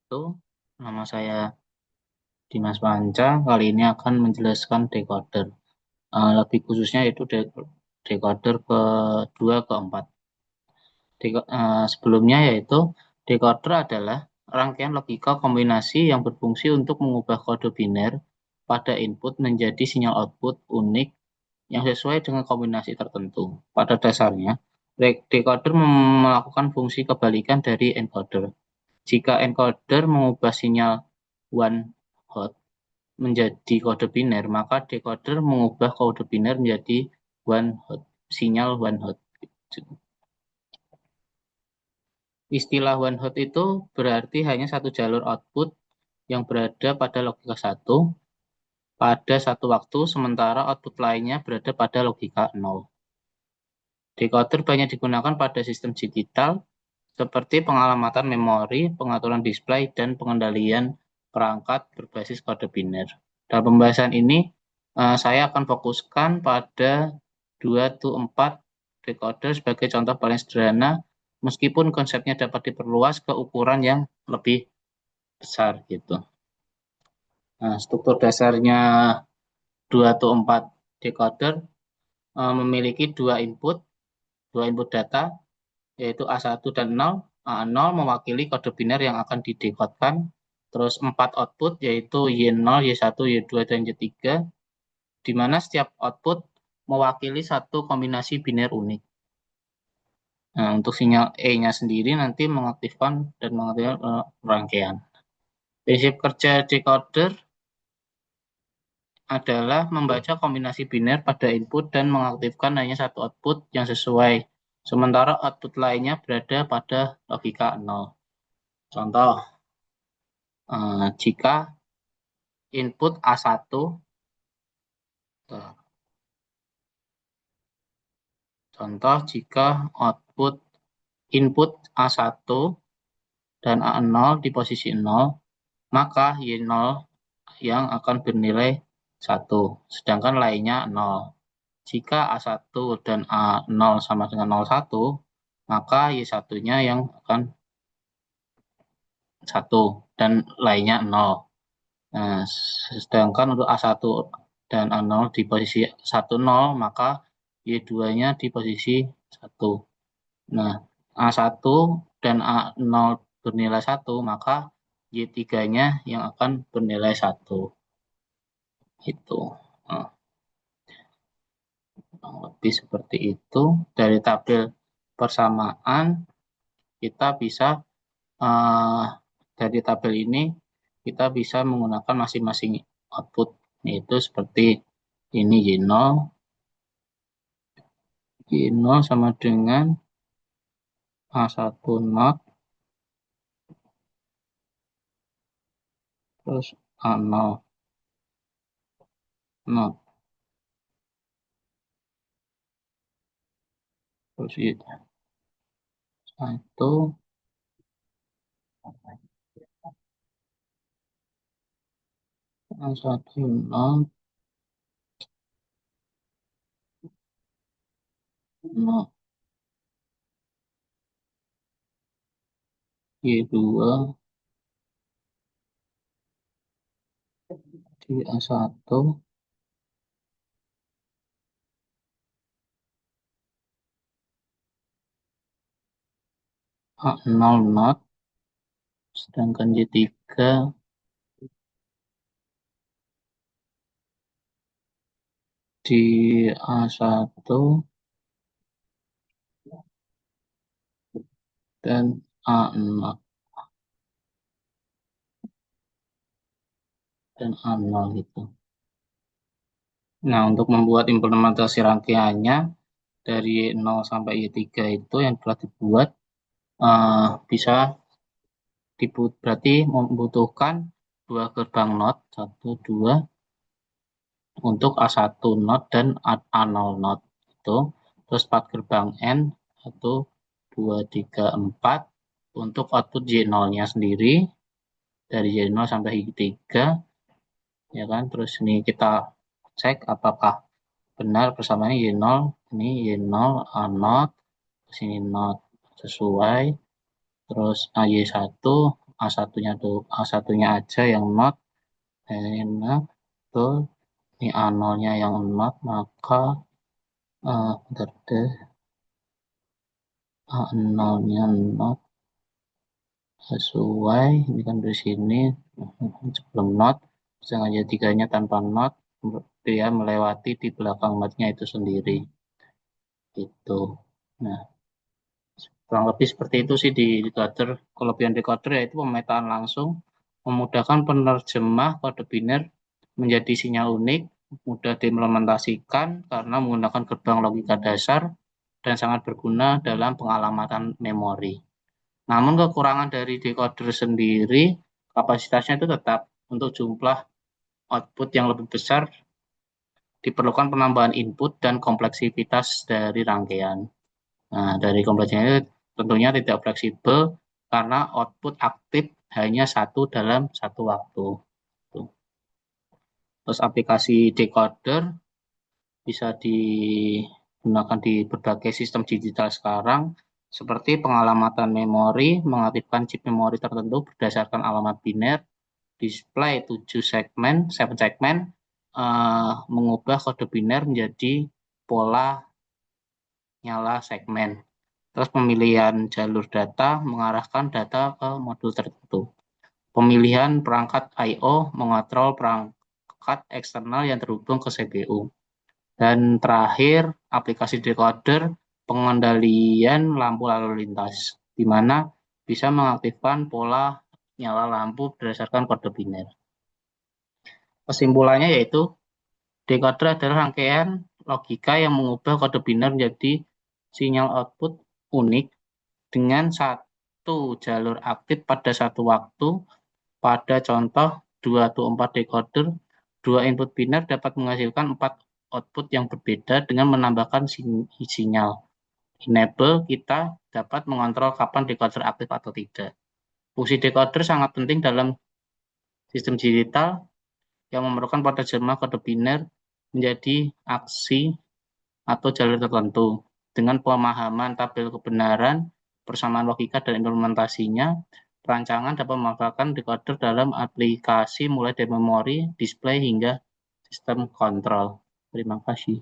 wabarakatuh. Nama saya Dimas Panca. Kali ini akan menjelaskan decoder. Lebih khususnya itu decoder kedua, keempat. Sebelumnya yaitu decoder adalah rangkaian logika kombinasi yang berfungsi untuk mengubah kode biner pada input menjadi sinyal output unik yang sesuai dengan kombinasi tertentu. Pada dasarnya, decoder melakukan fungsi kebalikan dari encoder. Jika encoder mengubah sinyal one hot menjadi kode biner, maka decoder mengubah kode biner menjadi one hot, sinyal one hot. Istilah one hot itu berarti hanya satu jalur output yang berada pada logika 1 pada satu waktu, sementara output lainnya berada pada logika 0. Decoder banyak digunakan pada sistem digital seperti pengalamatan memori, pengaturan display, dan pengendalian perangkat berbasis kode biner. Dalam pembahasan ini, saya akan fokuskan pada 2-4 decoder sebagai contoh paling sederhana, meskipun konsepnya dapat diperluas ke ukuran yang lebih besar gitu. Nah, struktur dasarnya 2-4 decoder memiliki dua input data, yaitu A1 dan 0. A0 mewakili kode biner yang akan didekodkan, terus 4 output yaitu Y0, Y1, Y2, dan Y3, di mana setiap output mewakili satu kombinasi biner unik. Nah, untuk sinyal E-nya sendiri nanti mengaktifkan dan mengaktifkan rangkaian. Prinsip kerja decoder adalah membaca kombinasi biner pada input dan mengaktifkan hanya satu output yang sesuai, sementara output lainnya berada pada logika 0. Contoh, jika input A1, contoh jika output input A1 dan A0 di posisi 0, maka Y0 yang akan bernilai 1, sedangkan lainnya 0. Jika A1 dan A0 sama dengan 01, maka Y1-nya yang akan 1 dan lainnya 0. Nah, sedangkan untuk A1 dan A0 di posisi 1, 0, maka Y2-nya di posisi 1. Nah, A1 dan A0 bernilai 1, maka Y3-nya yang akan bernilai 1. Itu. Nah, lebih seperti itu. Dari tabel persamaan, kita bisa dari tabel ini kita bisa menggunakan masing-masing output, yaitu seperti ini Y0 sama dengan A1 not terus A0 not terus itu 1 A1 not not Y2 di A1 A0 not, sedangkan Y3 di A1 dan A0 dan A0 gitu. Nah, untuk membuat implementasi rangkaiannya dari 0 sampai Y3 itu yang telah dibuat bisa berarti membutuhkan 2 gerbang NOT, 1, 2 untuk A1 NOT dan A0 NOT itu, terus 4 gerbang N, 1, 2, 3, 4 untuk output Y0-nya sendiri dari Y0 sampai Y3, ya kan. Terus ini kita cek apakah benar persamaannya Y0, ini Y0 A0, terus ini NOT sesuai, terus AY1 A1-nya tuh, A1-nya aja yang not, enak tuh, ini A0-nya yang not, maka bentar deh, A0-nya not sesuai, ini kan dari sini sebelum not, sengaja tiganya tanpa not, dia melewati di belakang notnya itu sendiri, gitu. Nah, kurang lebih seperti itu sih di decoder. Kelebihan decoder yaitu pemetaan langsung, memudahkan penerjemah kode biner menjadi sinyal unik, mudah diimplementasikan karena menggunakan gerbang logika dasar, dan sangat berguna dalam pengalamatan memori. Namun kekurangan dari decoder sendiri, kapasitasnya itu tetap untuk jumlah output yang lebih besar, diperlukan penambahan input dan kompleksitas dari rangkaian. Nah, dari kompleksnya tentunya tidak fleksibel karena output aktif hanya satu dalam satu waktu. Terus aplikasi decoder bisa digunakan di berbagai sistem digital sekarang, seperti pengalamatan memori, mengaktifkan chip memori tertentu berdasarkan alamat biner, display 7 segmen, 7 segmen, mengubah kode biner menjadi pola nyala segmen. Terus pemilihan jalur data mengarahkan data ke modul tertentu. Pemilihan perangkat I/O mengontrol perangkat eksternal yang terhubung ke CPU. Dan terakhir, aplikasi decoder pengendalian lampu lalu lintas, di mana bisa mengaktifkan pola nyala lampu berdasarkan kode biner. Kesimpulannya yaitu, decoder adalah rangkaian logika yang mengubah kode biner menjadi sinyal output unik dengan satu jalur aktif pada satu waktu. Pada contoh 2 atau 4 decoder, 2 input biner dapat menghasilkan 4 output yang berbeda dengan menambahkan sinyal. Enable kita dapat mengontrol kapan decoder aktif atau tidak. Fungsi decoder sangat penting dalam sistem digital yang memerlukan penerjemah kode biner menjadi aksi atau jalur tertentu. Dengan pemahaman tabel kebenaran, persamaan logika dan implementasinya, perancangan dapat memanfaatkan decoder dalam aplikasi mulai dari memori, display, hingga sistem kontrol. Terima kasih.